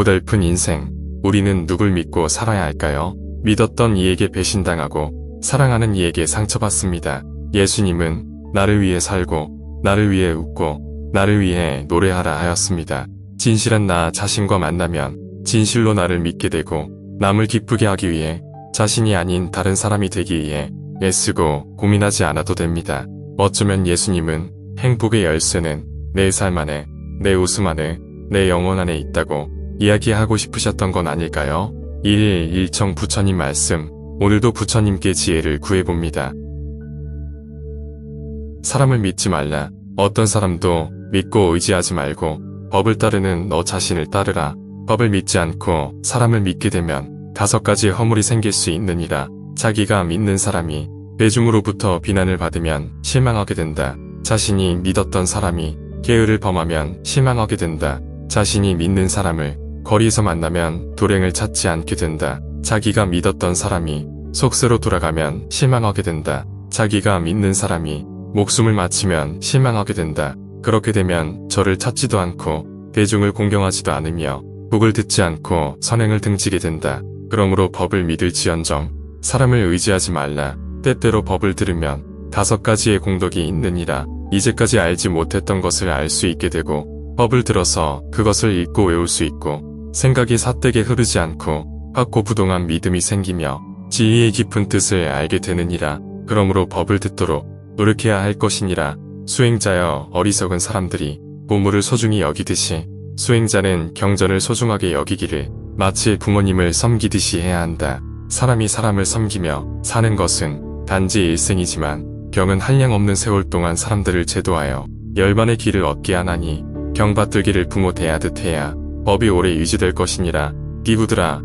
고달픈 인생, 우리는 누굴 믿고 살아야 할까요? 믿었던 이에게 배신당하고 사랑하는 이에게 상처받습니다. 예수님은 나를 위해 살고 나를 위해 웃고 나를 위해 노래하라 하였습니다. 진실한 나 자신과 만나면 진실로 나를 믿게 되고 남을 기쁘게 하기 위해 자신이 아닌 다른 사람이 되기 위해 애쓰고 고민하지 않아도 됩니다. 어쩌면 예수님은 행복의 열쇠는 내 삶 안에, 내 웃음 안에, 내 영혼 안에 있다고 이야기하고 싶으셨던 건 아닐까요? 1청 부처님 말씀, 오늘도 부처님께 지혜를 구해봅니다. 사람을 믿지 말라. 어떤 사람도 믿고 의지하지 말고 법을 따르는 너 자신을 따르라. 법을 믿지 않고 사람을 믿게 되면 5가지 허물이 생길 수 있느니라. 자기가 믿는 사람이 대중으로부터 비난을 받으면 실망하게 된다. 자신이 믿었던 사람이 계율을 범하면 실망하게 된다. 자신이 믿는 사람을 거리에서 만나면 도랭을 찾지 않게 된다. 자기가 믿었던 사람이 속세로 돌아가면 실망하게 된다. 자기가 믿는 사람이 목숨을 마치면 실망하게 된다. 그렇게 되면 저를 찾지도 않고 대중을 공경하지도 않으며 복을 듣지 않고 선행을 등지게 된다. 그러므로 법을 믿을지언정 사람을 의지하지 말라. 때때로 법을 들으면 5가지의 공덕이 있느니라. 이제까지 알지 못했던 것을 알 수 있게 되고 법을 들어서 그것을 읽고 외울 수 있고 생각이 삿되게 흐르지 않고 확고부동한 믿음이 생기며 진리의 깊은 뜻을 알게 되느니라. 그러므로 법을 듣도록 노력해야 할 것이니라. 수행자여, 어리석은 사람들이 보물을 소중히 여기듯이 수행자는 경전을 소중하게 여기기를 마치 부모님을 섬기듯이 해야 한다. 사람이 사람을 섬기며 사는 것은 단지 일생이지만 경은 한량없는 세월 동안 사람들을 제도하여 열반의 길을 얻게 하나니 경받들기를 부모 대하듯 해야 법이 오래 유지될 것이니라. 비구들아,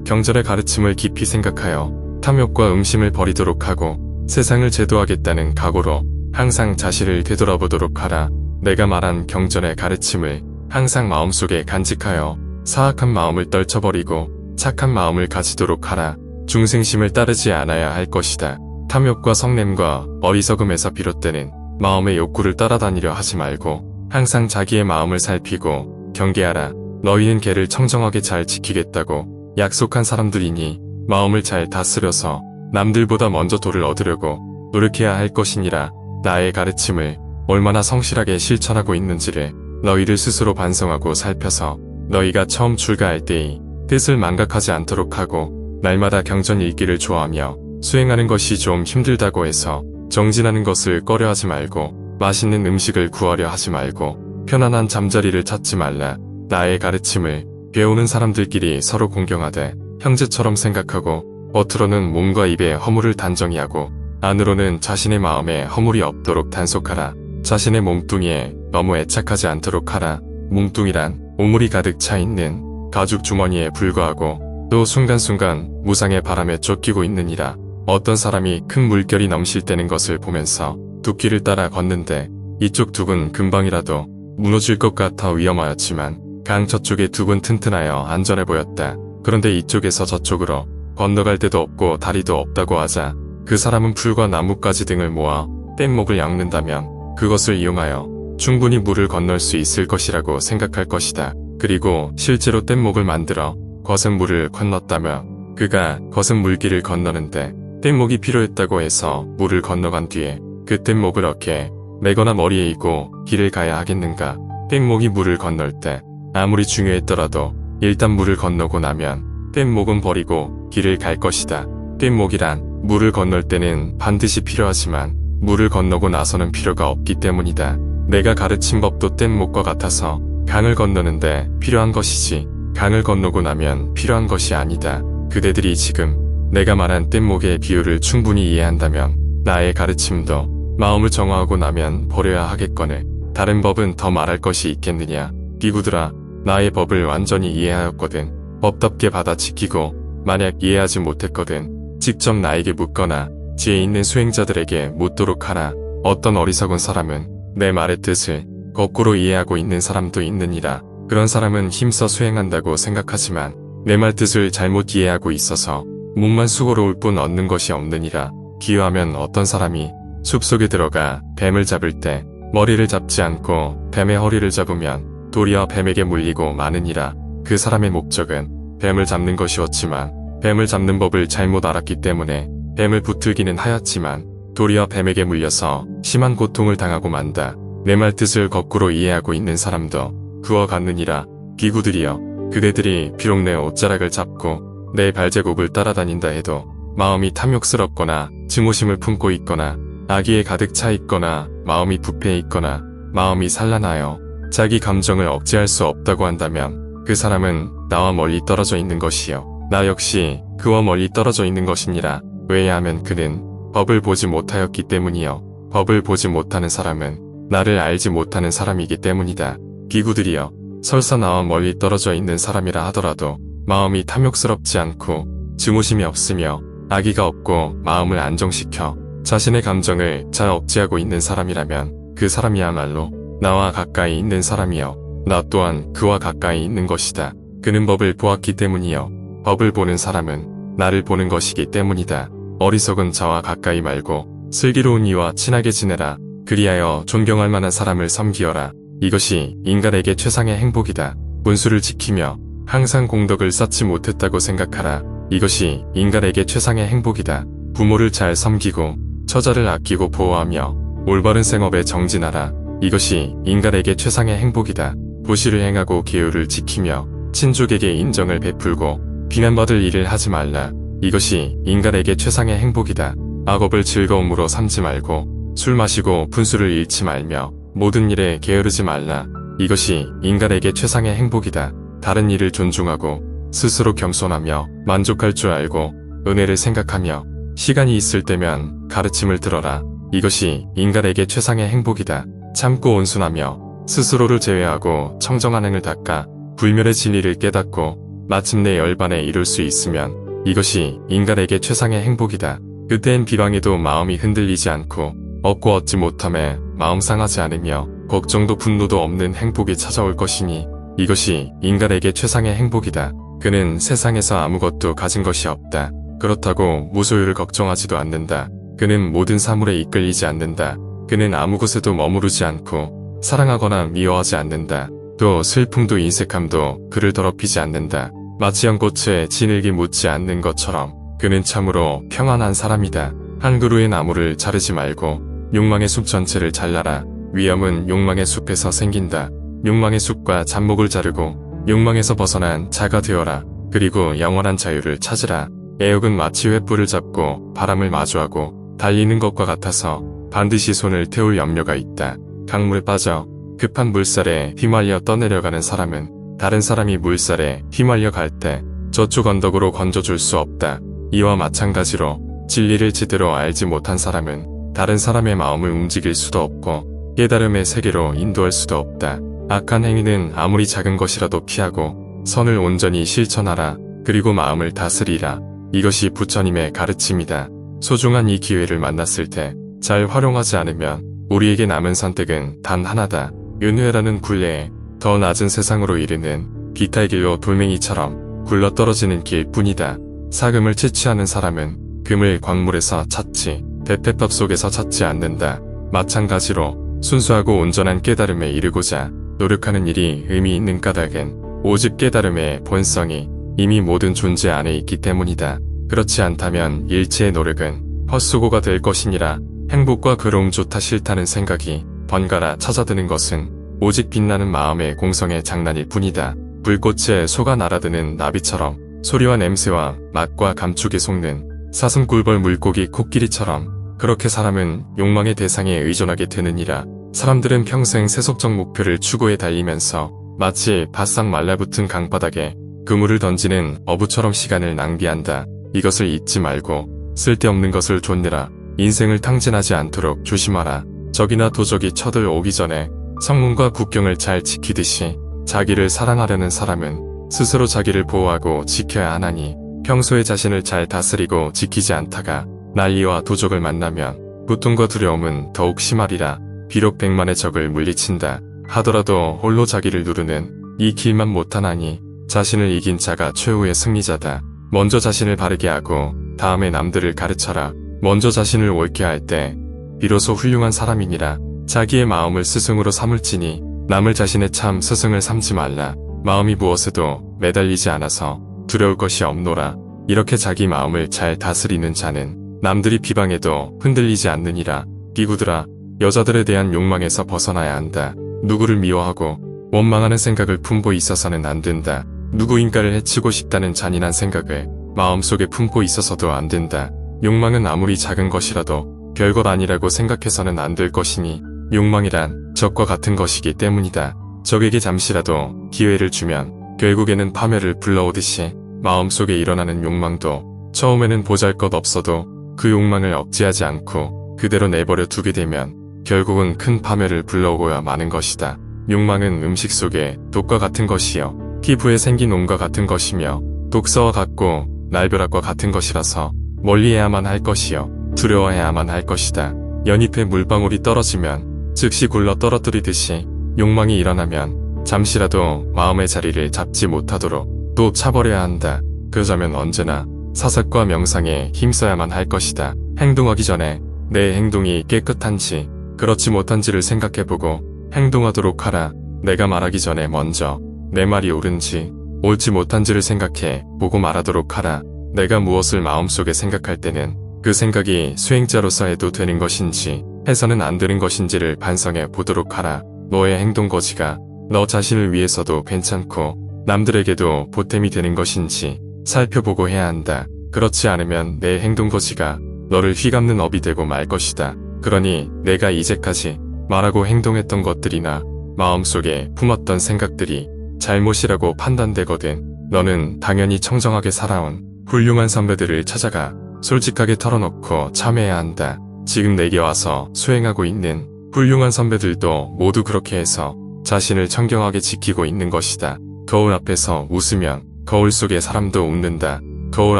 경전의 가르침을 깊이 생각하여 탐욕과 음심을 버리도록 하고 세상을 제도하겠다는 각오로 항상 자신을 되돌아보도록 하라. 내가 말한 경전의 가르침을 항상 마음속에 간직하여 사악한 마음을 떨쳐버리고 착한 마음을 가지도록 하라. 중생심을 따르지 않아야 할 것이다. 탐욕과 성냄과 어리석음에서 비롯되는 마음의 욕구를 따라다니려 하지 말고 항상 자기의 마음을 살피고 경계하라. 너희는 개를 청정하게 잘 지키겠다고 약속한 사람들이니 마음을 잘 다스려서 남들보다 먼저 도를 얻으려고 노력해야 할 것이니라. 나의 가르침을 얼마나 성실하게 실천하고 있는지를 너희를 스스로 반성하고 살펴서 너희가 처음 출가할 때의 뜻을 망각하지 않도록 하고 날마다 경전 읽기를 좋아하며 수행하는 것이 좀 힘들다고 해서 정진하는 것을 꺼려하지 말고 맛있는 음식을 구하려 하지 말고 편안한 잠자리를 찾지 말라. 나의 가르침을 배우는 사람들끼리 서로 공경하되 형제처럼 생각하고 겉으로는 몸과 입에 허물을 단정히 하고 안으로는 자신의 마음에 허물이 없도록 단속하라. 자신의 몸뚱이에 너무 애착하지 않도록 하라. 몸뚱이란 오물이 가득 차 있는 가죽 주머니에 불과하고 또 순간순간 무상의 바람에 쫓기고 있느니라. 어떤 사람이 큰 물결이 넘실 때는 것을 보면서 둑길을 따라 걷는데 이쪽 둑은 금방이라도 무너질 것 같아 위험하였지만 강 저쪽의 둑은 튼튼하여 안전해 보였다. 그런데 이쪽에서 저쪽으로 건너갈 데도 없고 다리도 없다고 하자 그 사람은 풀과 나뭇가지 등을 모아 뗏목을 엮는다면 그것을 이용하여 충분히 물을 건널 수 있을 것이라고 생각할 것이다. 그리고 실제로 뗏목을 만들어 거센 물을 건넜다며 그가 거센 물길을 건너는데 뗏목이 필요했다고 해서 물을 건너간 뒤에 그 뗏목을 어깨에 매거나 머리에 이고 길을 가야 하겠는가. 뗏목이 물을 건널 때 아무리 중요했더라도 일단 물을 건너고 나면 뗏목은 버리고 길을 갈 것이다. 뗏목이란 물을 건널 때는 반드시 필요하지만 물을 건너고 나서는 필요가 없기 때문이다. 내가 가르친 법도 뗏목과 같아서 강을 건너는데 필요한 것이지 강을 건너고 나면 필요한 것이 아니다. 그대들이 지금 내가 말한 뗏목의 비유를 충분히 이해한다면 나의 가르침도 마음을 정화하고 나면 버려야 하겠거늘 다른 법은 더 말할 것이 있겠느냐. 비구들아, 나의 법을 완전히 이해하였거든 법답게 받아 지키고 만약 이해하지 못했거든 직접 나에게 묻거나 지혜 있는 수행자들에게 묻도록 하라. 어떤 어리석은 사람은 내 말의 뜻을 거꾸로 이해하고 있는 사람도 있느니라. 그런 사람은 힘써 수행한다고 생각하지만 내 말 뜻을 잘못 이해하고 있어서 몸만 수고로울 뿐 얻는 것이 없느니라. 비유하면 어떤 사람이 숲속에 들어가 뱀을 잡을 때 머리를 잡지 않고 뱀의 허리를 잡으면 도리어 뱀에게 물리고 마느니라. 그 사람의 목적은 뱀을 잡는 것이었지만 뱀을 잡는 법을 잘못 알았기 때문에 뱀을 붙들기는 하였지만 도리어 뱀에게 물려서 심한 고통을 당하고 만다. 내 말 뜻을 거꾸로 이해하고 있는 사람도 그와 같느니라. 비구들이여, 그대들이 비록 내 옷자락을 잡고 내 발제국을 따라다닌다 해도 마음이 탐욕스럽거나 증오심을 품고 있거나 악의에 가득 차 있거나 마음이 부패해 있거나 마음이 산란하여 자기 감정을 억제할 수 없다고 한다면 그 사람은 나와 멀리 떨어져 있는 것이요 나 역시 그와 멀리 떨어져 있는 것이니라. 왜냐하면 그는 법을 보지 못하였기 때문이요 법을 보지 못하는 사람은 나를 알지 못하는 사람이기 때문이다. 비구들이여, 설사 나와 멀리 떨어져 있는 사람이라 하더라도 마음이 탐욕스럽지 않고 증오심이 없으며 악의가 없고 마음을 안정시켜 자신의 감정을 잘 억제하고 있는 사람이라면 그 사람이야말로 나와 가까이 있는 사람이요 나 또한 그와 가까이 있는 것이다. 그는 법을 보았기 때문이요 법을 보는 사람은 나를 보는 것이기 때문이다. 어리석은 자와 가까이 말고 슬기로운 이와 친하게 지내라. 그리하여 존경할 만한 사람을 섬기어라. 이것이 인간에게 최상의 행복이다. 문수를 지키며 항상 공덕을 쌓지 못했다고 생각하라. 이것이 인간에게 최상의 행복이다. 부모를 잘 섬기고 처자를 아끼고 보호하며 올바른 생업에 정진하라. 이것이 인간에게 최상의 행복이다. 부실을 행하고 계율을 지키며 친족에게 인정을 베풀고 비난받을 일을 하지 말라. 이것이 인간에게 최상의 행복이다. 악업을 즐거움으로 삼지 말고 술 마시고 분수를 잃지 말며 모든 일에 게으르지 말라. 이것이 인간에게 최상의 행복이다. 다른 이를 존중하고 스스로 겸손하며 만족할 줄 알고 은혜를 생각하며 시간이 있을 때면 가르침을 들어라. 이것이 인간에게 최상의 행복이다. 참고 온순하며 스스로를 제외하고 청정한 행을 닦아 불멸의 진리를 깨닫고 마침내 열반에 이룰 수 있으면 이것이 인간에게 최상의 행복이다. 그때엔 비방에도 마음이 흔들리지 않고 얻고 얻지 못함에 마음 상하지 않으며 걱정도 분노도 없는 행복이 찾아올 것이니 이것이 인간에게 최상의 행복이다. 그는 세상에서 아무것도 가진 것이 없다. 그렇다고 무소유를 걱정하지도 않는다. 그는 모든 사물에 이끌리지 않는다. 그는 아무 곳에도 머무르지 않고 사랑하거나 미워하지 않는다. 또 슬픔도 인색함도 그를 더럽히지 않는다. 마치 연꽃에 진흙이 묻지 않는 것처럼 그는 참으로 평안한 사람이다. 한 그루의 나무를 자르지 말고 욕망의 숲 전체를 잘라라. 위험은 욕망의 숲에서 생긴다. 욕망의 숲과 잡목을 자르고 욕망에서 벗어난 자가 되어라. 그리고 영원한 자유를 찾으라. 애욕은 마치 횃불을 잡고 바람을 마주하고 달리는 것과 같아서 반드시 손을 태울 염려가 있다. 강물에 빠져 급한 물살에 휘말려 떠내려가는 사람은 다른 사람이 물살에 휘말려 갈 때 저쪽 언덕으로 건져줄 수 없다. 이와 마찬가지로 진리를 제대로 알지 못한 사람은 다른 사람의 마음을 움직일 수도 없고 깨달음의 세계로 인도할 수도 없다. 악한 행위는 아무리 작은 것이라도 피하고 선을 온전히 실천하라. 그리고 마음을 다스리라. 이것이 부처님의 가르침이다. 소중한 이 기회를 만났을 때 잘 활용하지 않으면 우리에게 남은 선택은 단 하나다. 윤회라는 굴레에 더 낮은 세상으로 이르는 비탈 길로 돌멩이처럼 굴러떨어지는 길뿐이다. 사금을 채취하는 사람은 금을 광물에서 찾지 대패밥 속에서 찾지 않는다. 마찬가지로 순수하고 온전한 깨달음에 이르고자 노력하는 일이 의미 있는 까닭은 오직 깨달음의 본성이 이미 모든 존재 안에 있기 때문이다. 그렇지 않다면 일체의 노력은 헛수고가 될 것이니라. 행복과 괴로움 좋다 싫다는 생각이 번갈아 찾아드는 것은 오직 빛나는 마음의 공성의 장난일 뿐이다. 불꽃에 소가 날아드는 나비처럼 소리와 냄새와 맛과 감촉에 속는 사슴꿀벌 물고기 코끼리처럼 그렇게 사람은 욕망의 대상에 의존하게 되느니라. 사람들은 평생 세속적 목표를 추구해 달리면서 마치 바싹 말라붙은 강바닥에 그물을 던지는 어부처럼 시간을 낭비한다. 이것을 잊지 말고 쓸데없는 것을 좇느라 인생을 탕진하지 않도록 조심하라. 적이나 도적이 쳐들어오기 전에 성문과 국경을 잘 지키듯이 자기를 사랑하려는 사람은 스스로 자기를 보호하고 지켜야 하나니 평소에 자신을 잘 다스리고 지키지 않다가 난리와 도적을 만나면 고통과 두려움은 더욱 심하리라. 비록 100만의 적을 물리친다 하더라도 홀로 자기를 누르는 이 길만 못하나니 자신을 이긴 자가 최후의 승리자다. 먼저 자신을 바르게 하고 다음에 남들을 가르쳐라. 먼저 자신을 옳게 할 때 비로소 훌륭한 사람이니라. 자기의 마음을 스승으로 삼을지니 남을 자신의 참 스승을 삼지 말라. 마음이 무엇에도 매달리지 않아서 두려울 것이 없노라. 이렇게 자기 마음을 잘 다스리는 자는 남들이 비방해도 흔들리지 않느니라. 비구들아, 여자들에 대한 욕망에서 벗어나야 한다. 누구를 미워하고 원망하는 생각을 품고 있어서는 안 된다. 누구인가를 해치고 싶다는 잔인한 생각을 마음속에 품고 있어서도 안 된다. 욕망은 아무리 작은 것이라도 별것 아니라고 생각해서는 안 될 것이니 욕망이란 적과 같은 것이기 때문이다. 적에게 잠시라도 기회를 주면 결국에는 파멸을 불러오듯이 마음속에 일어나는 욕망도 처음에는 보잘것없어도 그 욕망을 억제하지 않고 그대로 내버려 두게 되면 결국은 큰 파멸을 불러오고야 마는 것이다. 욕망은 음식 속에 독과 같은 것이요 피부에 생긴 옹과 같은 것이며 독서와 같고 날벼락과 같은 것이라서 멀리해야만 할 것이요 두려워해야만 할 것이다. 연잎에 물방울이 떨어지면 즉시 굴러 떨어뜨리듯이 욕망이 일어나면 잠시라도 마음의 자리를 잡지 못하도록 또 차버려야 한다. 그러자면 언제나 사색과 명상에 힘써야만 할 것이다. 행동하기 전에 내 행동이 깨끗한지 그렇지 못한지를 생각해보고 행동하도록 하라. 내가 말하기 전에 먼저 내 말이 옳은지 옳지 못한지를 생각해 보고 말하도록 하라. 내가 무엇을 마음속에 생각할 때는 그 생각이 수행자로서 해도 되는 것인지 해서는 안 되는 것인지를 반성해 보도록 하라. 너의 행동 거지가 너 자신을 위해서도 괜찮고 남들에게도 보탬이 되는 것인지 살펴보고 해야 한다. 그렇지 않으면 내 행동 거지가 너를 휘감는 업이 되고 말 것이다. 그러니 내가 이제까지 말하고 행동했던 것들이나 마음속에 품었던 생각들이 잘못이라고 판단되거든 너는 당연히 청정하게 살아온 훌륭한 선배들을 찾아가 솔직하게 털어놓고 참회해야 한다. 지금 내게 와서 수행하고 있는 훌륭한 선배들도 모두 그렇게 해서 자신을 청경하게 지키고 있는 것이다. 거울 앞에서 웃으면 거울 속의 사람도 웃는다. 거울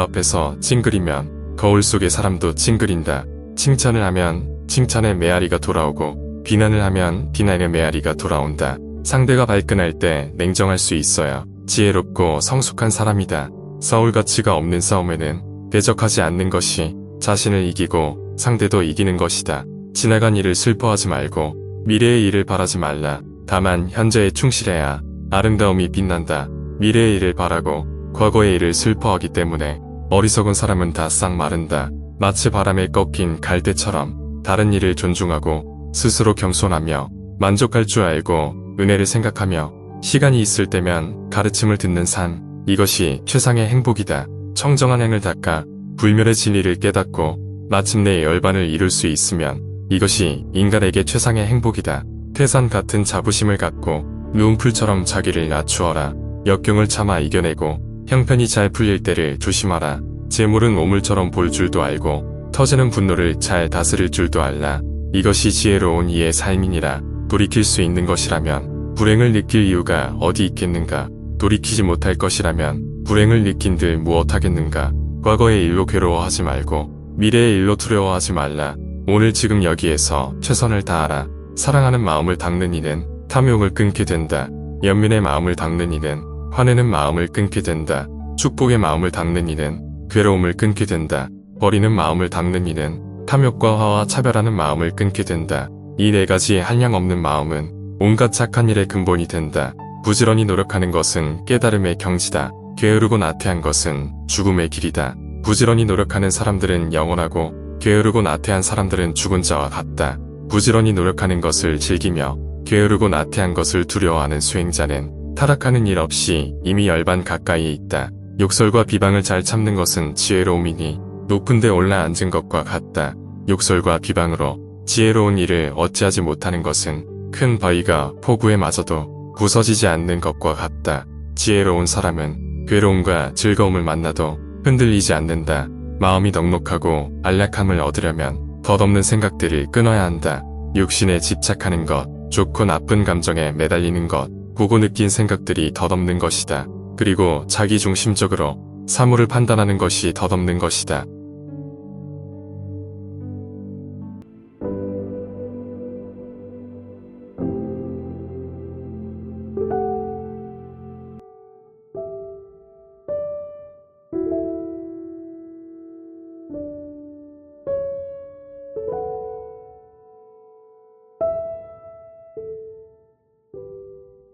앞에서 찡그리면 거울 속의 사람도 찡그린다. 칭찬을 하면 칭찬의 메아리가 돌아오고 비난을 하면 비난의 메아리가 돌아온다. 상대가 발끈할 때 냉정할 수 있어야 지혜롭고 성숙한 사람이다. 싸울 가치가 없는 싸움에는 대적하지 않는 것이 자신을 이기고 상대도 이기는 것이다. 지나간 일을 슬퍼하지 말고 미래의 일을 바라지 말라. 다만 현재에 충실해야 아름다움이 빛난다. 미래의 일을 바라고 과거의 일을 슬퍼하기 때문에 어리석은 사람은 다 싹 마른다. 마치 바람에 꺾인 갈대처럼 다른 일을 존중하고 스스로 겸손하며 만족할 줄 알고 은혜를 생각하며 시간이 있을 때면 가르침을 듣는 삶, 이것이 최상의 행복이다. 청정한 행을 닦아 불멸의 진리를 깨닫고 마침내 열반을 이룰 수 있으면 이것이 인간에게 최상의 행복이다. 태산 같은 자부심을 갖고 눈풀처럼 자기를 낮추어라. 역경을 참아 이겨내고 형편이 잘 풀릴 때를 조심하라. 재물은 오물처럼 볼 줄도 알고 터지는 분노를 잘 다스릴 줄도 알라. 이것이 지혜로운 이의 삶이니라. 돌이킬 수 있는 것이라면 불행을 느낄 이유가 어디 있겠는가. 돌이키지 못할 것이라면 불행을 느낀들 무엇하겠는가. 과거의 일로 괴로워하지 말고 미래의 일로 두려워하지 말라. 오늘 지금 여기에서 최선을 다하라. 사랑하는 마음을 닦는 이는 탐욕을 끊게 된다. 연민의 마음을 닦는 이는 화내는 마음을 끊게 된다. 축복의 마음을 닦는 이는 괴로움을 끊게 된다. 버리는 마음을 닦는 이는 탐욕과 화와 차별하는 마음을 끊게 된다. 이 네 가지의 한량없는 마음은 온갖 착한 일의 근본이 된다. 부지런히 노력하는 것은 깨달음의 경지다. 게으르고 나태한 것은 죽음의 길이다. 부지런히 노력하는 사람들은 영원하고 게으르고 나태한 사람들은 죽은 자와 같다. 부지런히 노력하는 것을 즐기며 게으르고 나태한 것을 두려워하는 수행자는 타락하는 일 없이 이미 열반 가까이에 있다. 욕설과 비방을 잘 참는 것은 지혜로움이니 높은 데 올라 앉은 것과 같다. 욕설과 비방으로 지혜로운 일을 어찌하지 못하는 것은 큰 바위가 폭우에 맞아도 부서지지 않는 것과 같다. 지혜로운 사람은 괴로움과 즐거움을 만나도 흔들리지 않는다. 마음이 넉넉하고 안락함을 얻으려면 덧없는 생각들을 끊어야 한다. 육신에 집착하는 것, 좋고 나쁜 감정에 매달리는 것, 보고 느낀 생각들이 덧없는 것이다. 그리고 자기 중심적으로 사물을 판단하는 것이 덧없는 것이다.